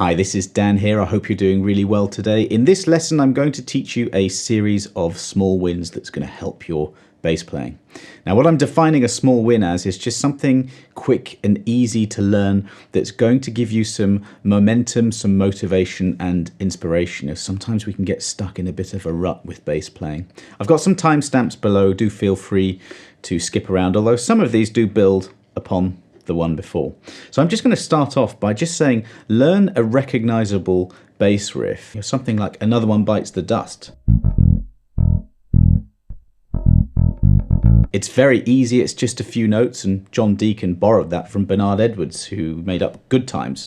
Hi, this is Dan here. I hope you're doing really well today. In this lesson, I'm going to teach you a series of small wins that's going to help your bass playing. Now, what I'm defining a small win as is just something quick and easy to learn that's going to give you some momentum, some motivation and inspiration. Sometimes we can get stuck in a bit of a rut with bass playing. I've got some timestamps below. Do feel free to skip around, although some of these do build upon the one before. So I'm just going to start off by just saying, learn a recognizable bass riff. Something like Another One Bites the Dust. It's very easy, it's just a few notes, and John Deacon borrowed that from Bernard Edwards, who made up Good Times.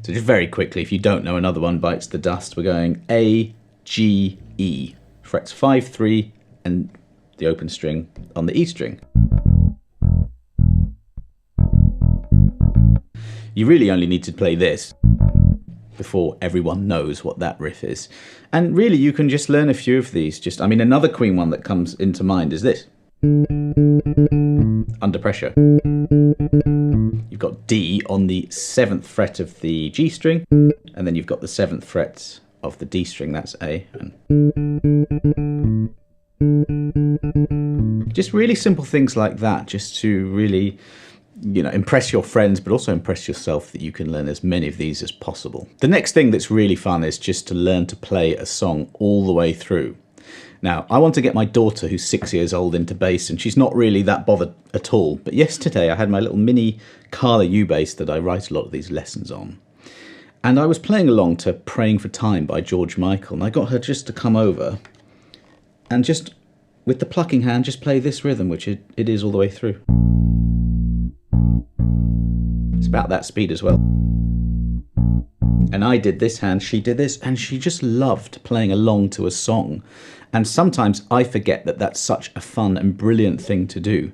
So just very quickly, if you don't know Another One Bites the Dust, we're going A, G, E. Frets 5, 3, and the open string on the E string. You really only need to play this before everyone knows what that riff is. And really you can just learn a few of these. Another Queen one that comes into mind is this. Under Pressure. You've got D on the 7th fret of the G string, and then you've got the 7th fret of the D string, that's A. And just really simple things like that, just to really, impress your friends, but also impress yourself that you can learn as many of these as possible. The next thing that's really fun is just to learn to play a song all the way through. Now, I want to get my daughter, who's 6 years old, into bass, and she's not really that bothered at all. But yesterday I had my little mini Carla U bass that I write a lot of these lessons on. And I was playing along to Praying for Time by George Michael, and I got her just to come over and just, with the plucking hand, just play this rhythm, which it is all the way through. It's about that speed as well. And I did this hand, she did this, and she just loved playing along to a song. And sometimes I forget that that's such a fun and brilliant thing to do.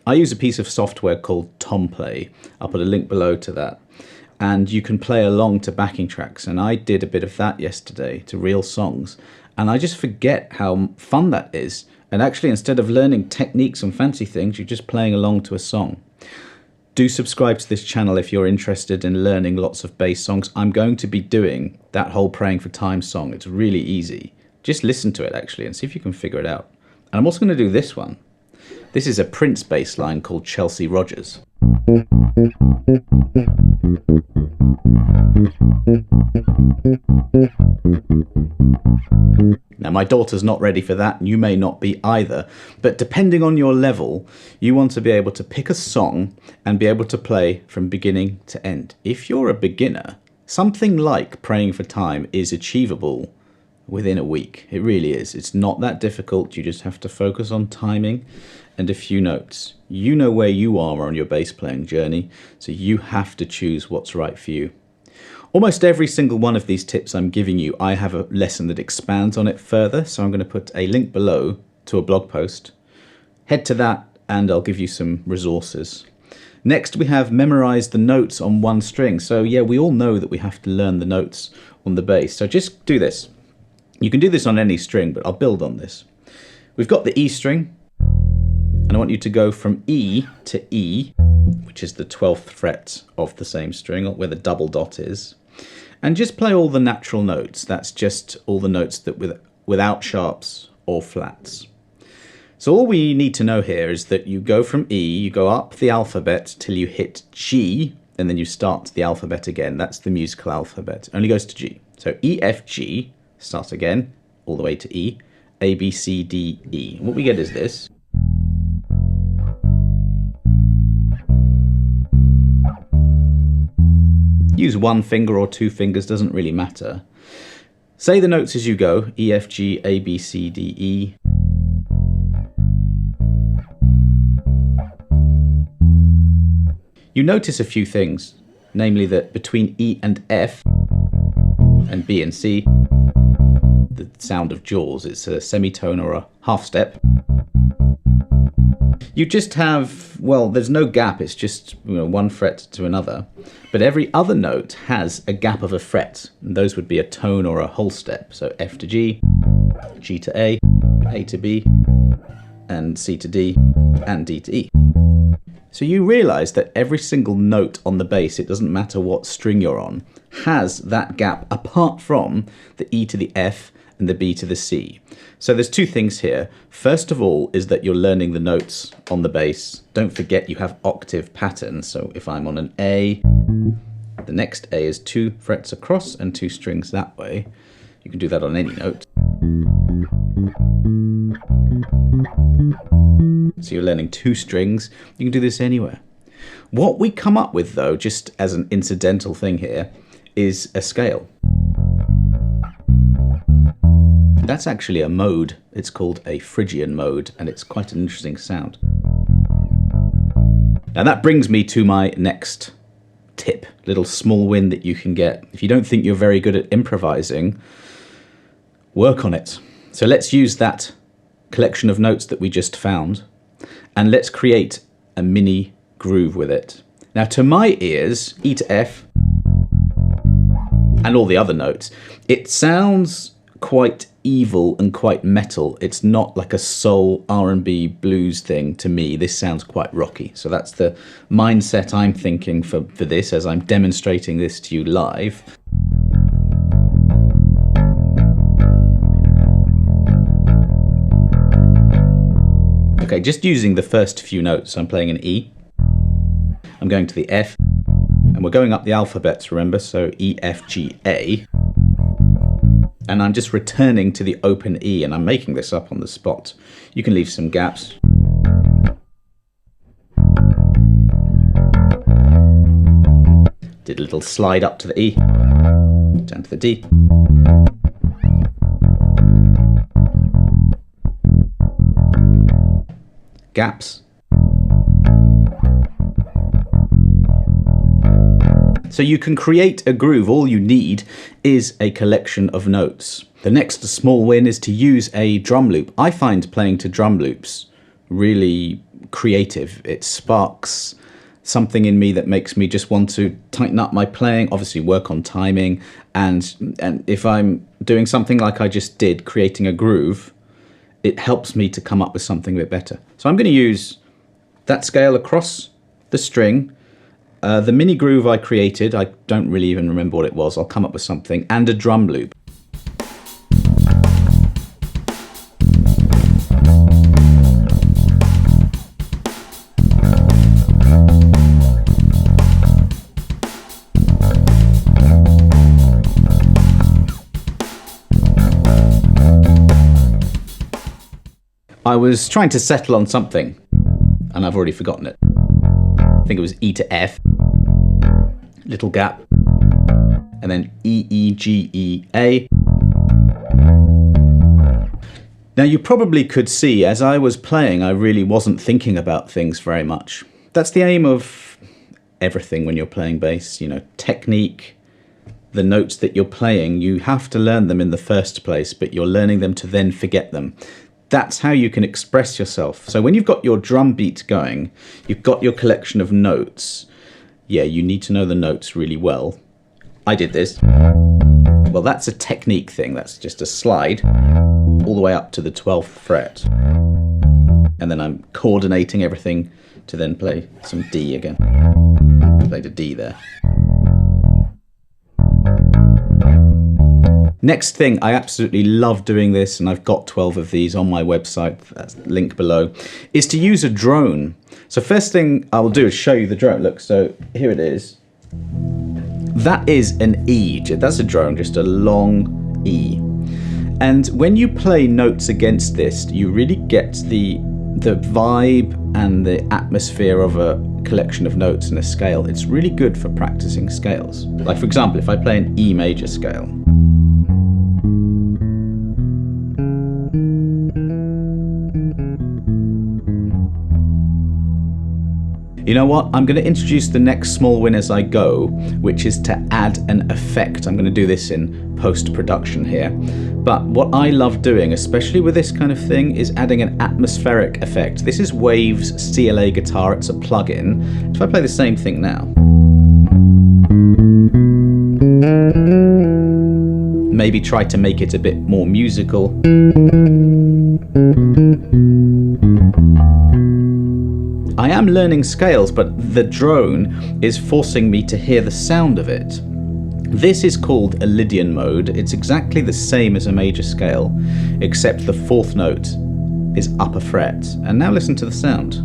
I use a piece of software called Tomplay. I'll put a link below to that. And you can play along to backing tracks. And I did a bit of that yesterday to real songs. And I just forget how fun that is. And actually, instead of learning techniques and fancy things, you're just playing along to a song. Do subscribe to this channel if you're interested in learning lots of bass songs. I'm going to be doing that whole Praying for Time song. It's really easy. Just listen to it, actually, and see if you can figure it out. And I'm also going to do this one. This is a Prince bass line called Chelsea Rodgers. Now, my daughter's not ready for that, and you may not be either, but depending on your level, you want to be able to pick a song and be able to play from beginning to end. If you're a beginner, something like Praying for Time is achievable within a week. It really is. It's not that difficult. You just have to focus on timing and a few notes. You know where you are on your bass playing journey, so you have to choose what's right for you. Almost every single one of these tips I'm giving you, I have a lesson that expands on it further, so I'm going to put a link below to a blog post. Head to that and I'll give you some resources. Next, we have memorize the notes on one string. So yeah, we all know that we have to learn the notes on the bass. So just do this. You can do this on any string, but I'll build on this. We've got the E string, and I want you to go from E to E, which is the 12th fret of the same string, where the double dot is, and just play all the natural notes. That's just all the notes that without sharps or flats. So all we need to know here is that you go from E, you go up the alphabet till you hit G, and then you start the alphabet again. That's the musical alphabet. It only goes to G. So E, F, G, start again, all the way to E, A, B, C, D, E. And what we get is this. Use one finger or two fingers, doesn't really matter. Say the notes as you go, E, F, G, A, B, C, D, E. You notice a few things, namely that between E and F, and B and C, the sound of Jaws, it's a semitone or a half step. You just have, well, there's no gap, it's just one fret to another. But every other note has a gap of a fret, and those would be a tone or a whole step. So F to G, G to A to B, and C to D, and D to E. So you realise that every single note on the bass, it doesn't matter what string you're on, has that gap apart from the E to the F and the B to the C. So there's two things here. First of all is that you're learning the notes on the bass. Don't forget you have octave patterns. So if I'm on an A, the next A is 2 frets across and 2 strings that way. You can do that on any note. So you're learning 2 strings. You can do this anywhere. What we come up with, though, just as an incidental thing here, is a scale. That's actually a mode. It's called a Phrygian mode, and it's quite an interesting sound. Now that brings me to my next tip, little small win that you can get. If you don't think you're very good at improvising, work on it. So let's use that collection of notes that we just found, and let's create a mini groove with it. Now to my ears, E to F and all the other notes, it sounds quite evil and quite metal. It's not like a soul R&B blues thing to me. This sounds quite rocky. So that's the mindset I'm thinking for this as I'm demonstrating this to you live. Okay, just using the first few notes. I'm playing an E. I'm going to the F. And we're going up the alphabets, remember? So E, F, G, A. And I'm just returning to the open E, and I'm making this up on the spot. You can leave some gaps. Did a little slide up to the E, down to the D. Gaps. So you can create a groove. All you need is a collection of notes. The next small win is to use a drum loop. I find playing to drum loops really creative. It sparks something in me that makes me just want to tighten up my playing, obviously work on timing, and if I'm doing something like I just did, creating a groove, it helps me to come up with something a bit better. So I'm going to use that scale across the string. The mini groove I created, I don't really even remember what it was, I'll come up with something, and a drum loop. I was trying to settle on something, and I've already forgotten it. I think it was E to F, little gap, and then E, E, G, E, A. Now you probably could see, as I was playing, I really wasn't thinking about things very much. That's the aim of everything when you're playing bass, you know, technique, the notes that you're playing, you have to learn them in the first place, but you're learning them to then forget them. That's how you can express yourself. So when you've got your drum beat going, you've got your collection of notes. Yeah, you need to know the notes really well. I did this. Well, that's a technique thing. That's just a slide all the way up to the 12th fret. And then I'm coordinating everything to then play some D again. Played a D there. Next thing, I absolutely love doing this, and I've got 12 of these on my website, that's the link below, is to use a drone. So first thing I will do is show you the drone. Look, so here it is. That is an E. That's a drone, just a long E. And when you play notes against this, you really get the vibe and the atmosphere of a collection of notes and a scale. It's really good for practicing scales. Like for example, if I play an E major scale, you know what? I'm going to introduce the next small win as I go, which is to add an effect. I'm going to do this in post-production here. But what I love doing, especially with this kind of thing, is adding an atmospheric effect. This is Wave's CLA guitar. It's a plug-in. If I play the same thing now, maybe try to make it a bit more musical. I am learning scales, but the drone is forcing me to hear the sound of it. This is called a Lydian mode. It's exactly the same as a major scale, except the fourth note is upper fret. And now listen to the sound.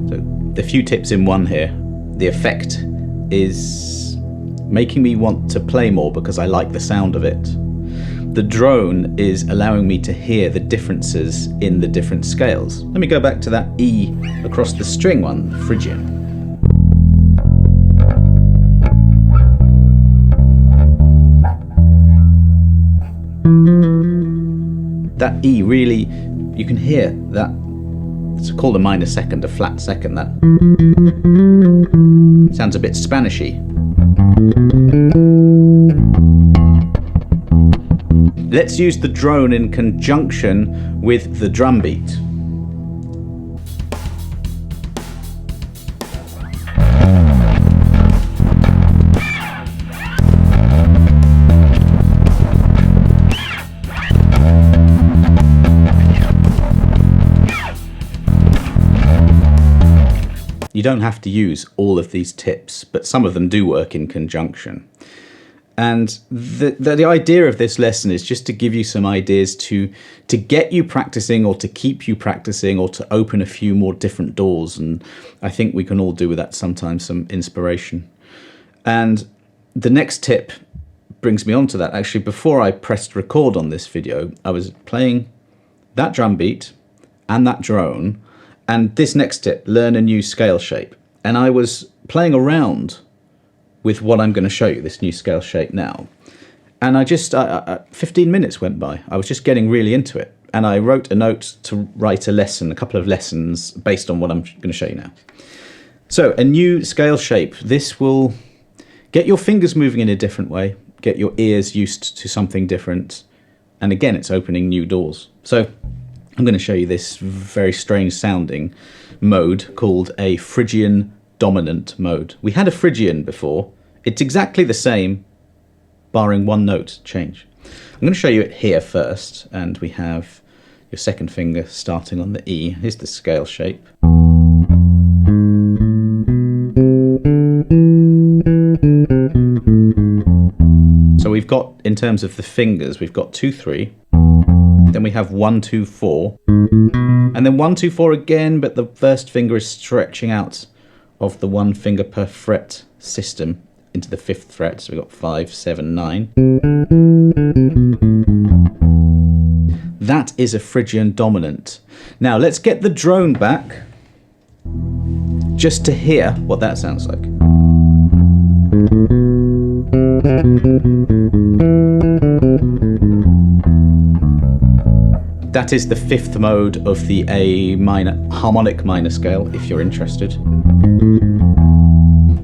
So, a few tips in one here. The effect is making me want to play more because I like the sound of it. The drone is allowing me to hear the differences in the different scales. Let me go back to that E across the string one, Phrygian. That E really, you can hear that, it's called a minor second, a flat second, that sounds a bit Spanishy. Let's use the drone in conjunction with the drum beat. You don't have to use all of these tips, but some of them do work in conjunction. And the idea of this lesson is just to give you some ideas to get you practicing, or to keep you practicing, or to open a few more different doors. And I think we can all do with that sometimes, some inspiration. And the next tip brings me on to that. Actually, before I pressed record on this video, I was playing that drum beat and that drone. And this next tip, learn a new scale shape. And I was playing around with what I'm going to show you, this new scale shape now. And I just, 15 minutes went by. I was just getting really into it. And I wrote a note to write a lesson, a couple of lessons based on what I'm going to show you now. So a new scale shape. This will get your fingers moving in a different way, get your ears used to something different. And again, it's opening new doors. So I'm going to show you this very strange sounding mode called a Phrygian dominant mode. We had a Phrygian before. It's exactly the same, barring one note change. I'm going to show you it here first, and we have your second finger starting on the E. Here's the scale shape. So we've got, in terms of the fingers, we've got 2, 3. Then we have 1, 2, 4, and then 1, 2, 4 again, but the first finger is stretching out of the 1 finger per fret system into the 5th fret. So we've got 5, 7, 9. That is a Phrygian dominant. Now let's get the drone back just to hear what that sounds like. That is the 5th mode of the A minor, harmonic minor scale, if you're interested.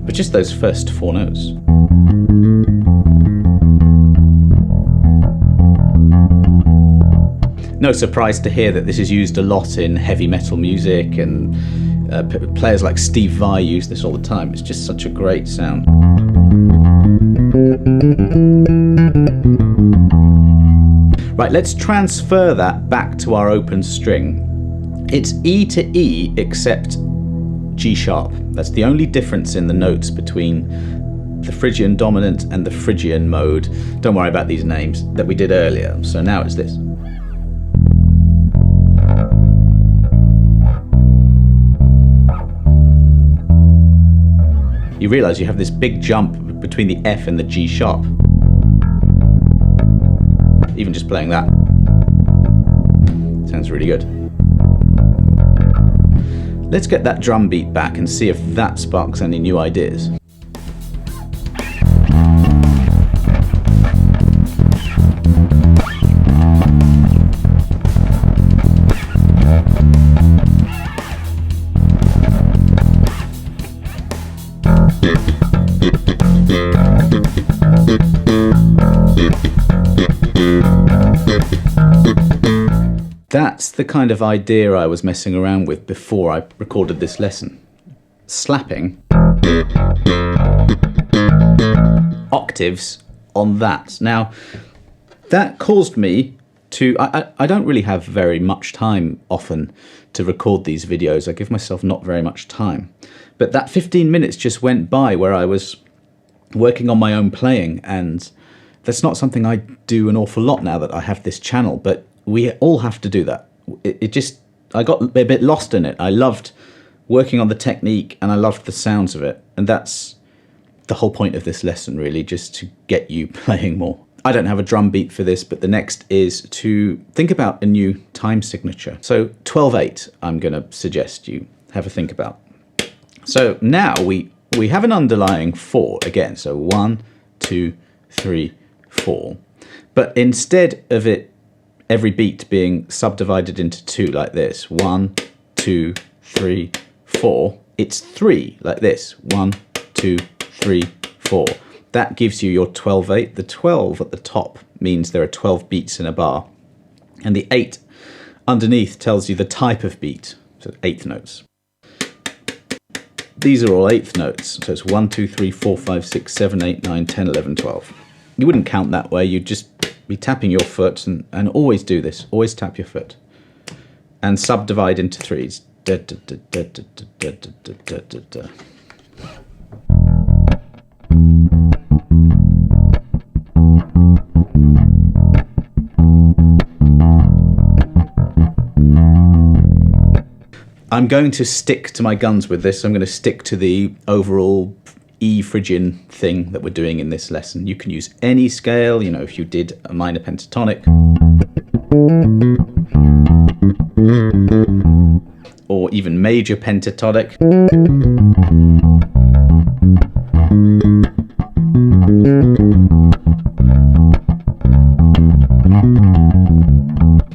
But just those first 4 notes. No surprise to hear that this is used a lot in heavy metal music, and players like Steve Vai use this all the time. It's just such a great sound. Right, let's transfer that back to our open string. It's E to E except G sharp. That's the only difference in the notes between the Phrygian dominant and the Phrygian mode. Don't worry about these names that we did earlier. So now it's this. You realise you have this big jump between the F and the G sharp. Even just playing that sounds really good. Let's get that drum beat back and see if that sparks any new ideas. That's the kind of idea I was messing around with before I recorded this lesson. Slapping octaves on that. Now, that caused me to... I don't really have very much time often to record these videos. I give myself not very much time. But that 15 minutes just went by where I was working on my own playing, and that's not something I do an awful lot now that I have this channel, but we all have to do that. I got a bit lost in it. I loved working on the technique and I loved the sounds of it, and that's the whole point of this lesson, really, just to get you playing more. I don't have a drum beat for this, but the next is to think about a new time signature. So 12/8 I'm going to suggest you have a think about. So now we have an underlying 4 again, so 1, 2, 3, 4. But instead of it, every beat being subdivided into 2 like this, 1, 2, 3, 4, it's 3 like this, 1, 2, 3, 4. That gives you your 12/8. The 12 at the top means there are 12 beats in a bar, and the 8 underneath tells you the type of beat, so 8th notes. These are all 8th notes, so it's 1, 2, 3, 4, 5, 6, 7, 8, 9, 10, 11, 12. You wouldn't count that way, you'd just be tapping your foot, and always do this, always tap your foot. And subdivide into 3s. Da, da, da, da, da, da, da, da, da, da. I'm going to stick to my guns with this. I'm going to stick to the overall E Phrygian thing that we're doing in this lesson. You can use any scale, you know, if you did a minor pentatonic, or even major pentatonic.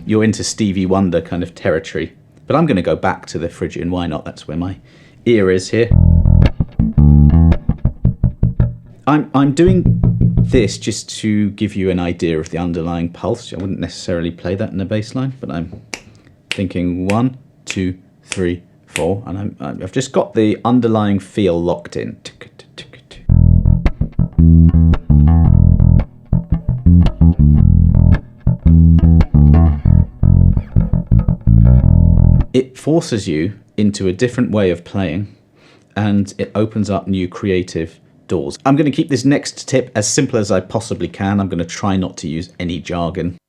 You're into Stevie Wonder kind of territory. But I'm going to go back to the Phrygian. Why not? That's where my ear is here. I'm doing this just to give you an idea of the underlying pulse. I wouldn't necessarily play that in a bass line, but I'm thinking 1, 2, 3, 4, and I've just got the underlying feel locked in. It forces you into a different way of playing, and it opens up new creative doors. I'm going to keep this next tip as simple as I possibly can. I'm going to try not to use any jargon.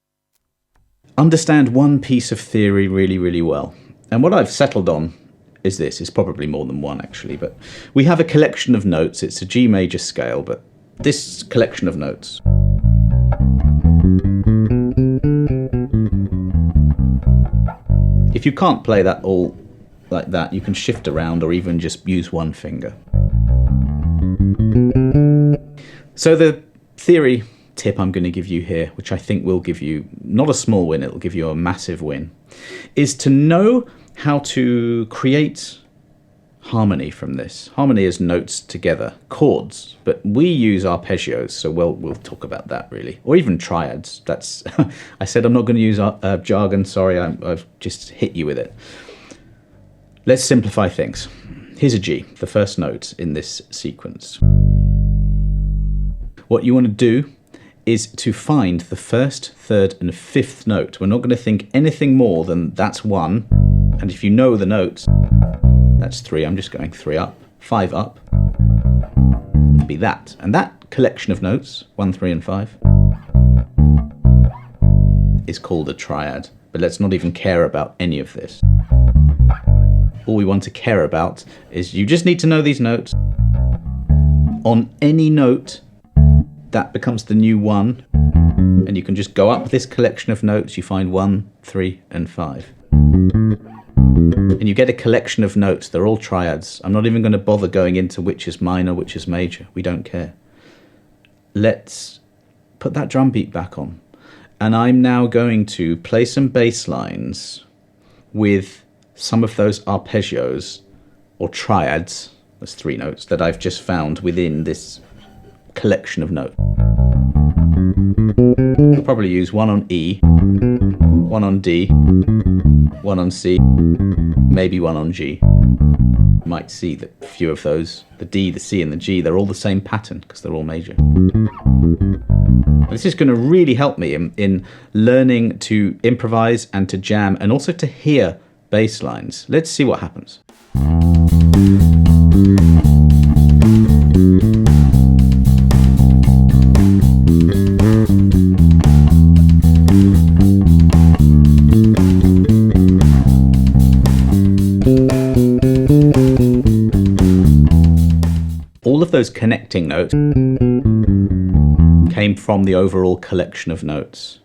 Understand one piece of theory really, really well. And what I've settled on is this. It's probably more than one, actually, but we have a collection of notes. It's a G major scale, but this collection of notes. If you can't play that all like that, you can shift around or even just use one finger. So the theory tip I'm going to give you here, which I think will give you not a small win, it'll give you a massive win, is to know how to create harmony from this. Harmony is notes together, chords, but we use arpeggios, so we'll talk about that really, or even triads. That's I said I'm not going to use jargon. Sorry, I've just hit you with it. Let's simplify things. Here's a G, the first note in this sequence. What you want to do is to find the first, third, and fifth note. We're not going to think anything more than that's 1, and if you know the notes, that's 3. I'm just going 3 up, 5 up, would be that. And that collection of notes, 1, 3, and 5, is called a triad. But let's not even care about any of this. All we want to care about is you just need to know these notes. On any note, that becomes the new 1. And you can just go up this collection of notes. You find 1, 3, and 5. And you get a collection of notes. They're all triads. I'm not even going to bother going into which is minor, which is major. We don't care. Let's put that drum beat back on. And I'm now going to play some bass lines with some of those arpeggios or triads, there's 3 notes, that I've just found within this collection of notes. I'll probably use one on E, one on D, one on C, maybe one on G. You might see that a few of those, the D, the C and the G, they're all the same pattern because they're all major. This is going to really help me in learning to improvise and to jam and also to hear bass lines. Let's see what happens. All of those connecting notes came from the overall collection of notes.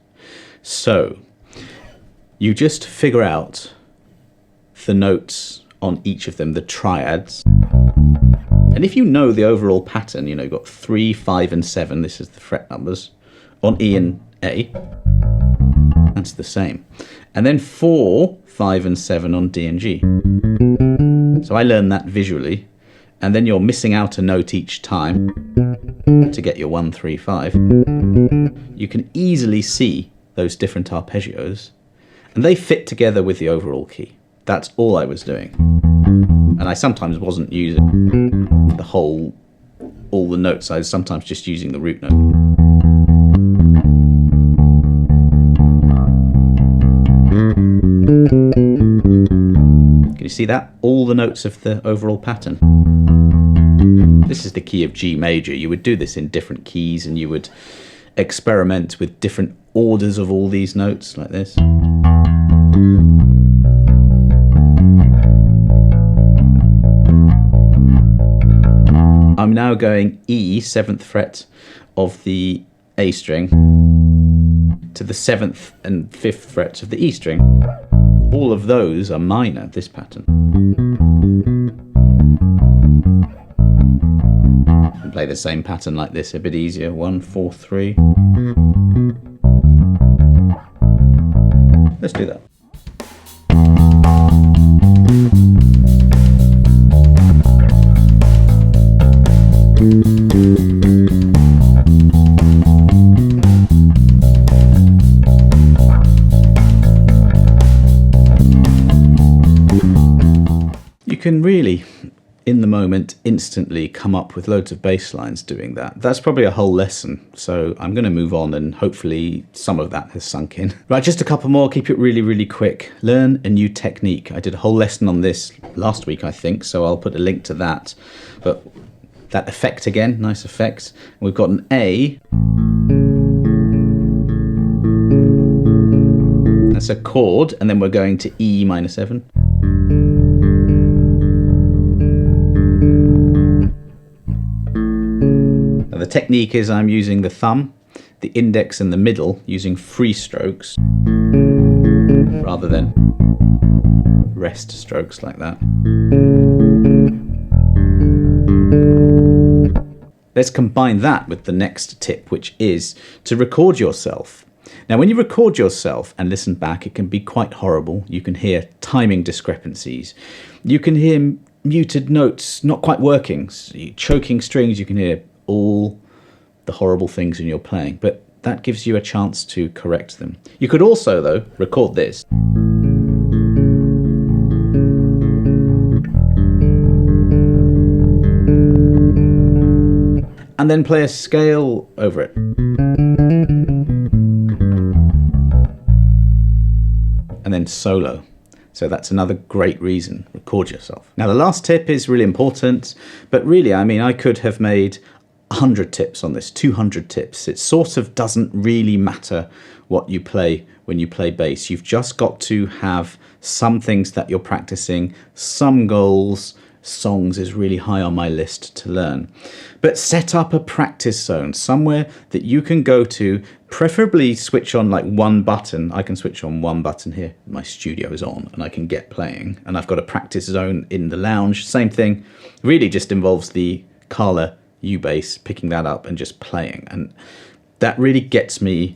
So you just figure out the notes on each of them, the triads. And if you know the overall pattern, you've got 3, 5 and 7, this is the fret numbers, on E and A, that's the same. And then 4, 5 and 7 on D and G. So I learned that visually. And then you're missing out a note each time to get your 1, 3, 5. You can easily see those different arpeggios, and they fit together with the overall key. That's all I was doing. And I sometimes wasn't using all the notes. I was sometimes just using the root note. Can you see that? All the notes of the overall pattern. This is the key of G major. You would do this in different keys and you would experiment with different orders of all these notes like this. I'm now going E, 7th fret of the A string, to the 7th and 5th frets of the E string. All of those are minor, this pattern. And play the same pattern like this, a bit easier. 1, 4, 3. Let's do that. You can really, in the moment, instantly come up with loads of bass lines doing that. That's probably a whole lesson, so I'm going to move on and hopefully some of that has sunk in. Right, just a couple more, keep it really, really quick. Learn a new technique. I did a whole lesson on this last week, I think, so I'll put a link to that. But that effect again, nice effect. We've got an A. That's a chord, and then we're going to E minor 7. Now the technique is I'm using the thumb, the index and the middle, using free strokes rather than rest strokes like that. Let's combine that with the next tip, which is to record yourself. Now, when you record yourself and listen back, it can be quite horrible. You can hear timing discrepancies. You can hear muted notes not quite working, choking strings. You can hear all the horrible things in your playing, but that gives you a chance to correct them. You could also, though, record this. And then play a scale over it. And then solo. So that's another great reason. Record yourself. Now the last tip is really important, but really, I mean, I could have made 100 tips on this, 200 tips. It sort of doesn't really matter what you play when you play bass. You've just got to have some things that you're practicing, some goals. Songs is really high on my list to learn. But set up a practice zone, somewhere that you can go to, preferably switch on like one button. I can switch on one button here. My studio is on and I can get playing. And I've got a practice zone in the lounge. Same thing. Really just involves the Kala U bass, picking that up and just playing. And that really gets my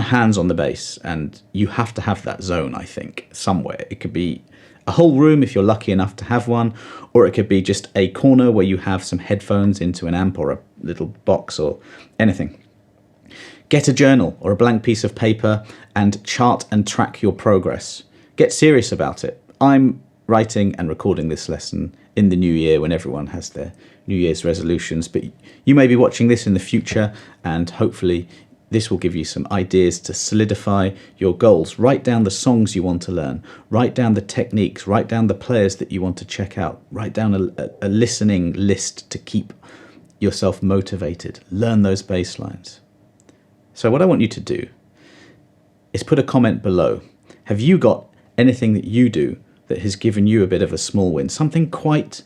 hands on the bass. And you have to have that zone, I think, somewhere. It could be a whole room if you're lucky enough to have one, or it could be just a corner where you have some headphones into an amp or a little box or anything. Get a journal or a blank piece of paper and chart and track your progress. get serious about it. I'm writing and recording this lesson in the new year when everyone has their New Year's resolutions, but you may be watching this in the future, and hopefully this will give you some ideas to solidify your goals. Write down the songs you want to learn, write down the techniques, write down the players that you want to check out, write down a listening list to keep yourself motivated, learn those bass lines. So what I want you to do is put a comment below. Have you got anything that you do that has given you a bit of a small win, something quite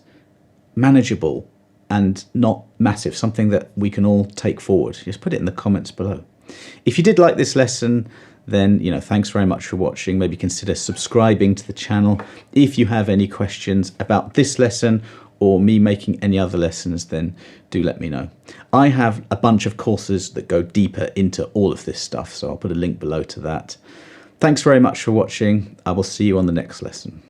manageable and not massive, something that we can all take forward? Just put it in the comments below. If you did like this lesson, then thanks very much for watching. Maybe consider subscribing to the channel. If you have any questions about this lesson or me making any other lessons, then do let me know. I have a bunch of courses that go deeper into all of this stuff, so I'll put a link below to that. Thanks very much for watching. I will see you on the next lesson.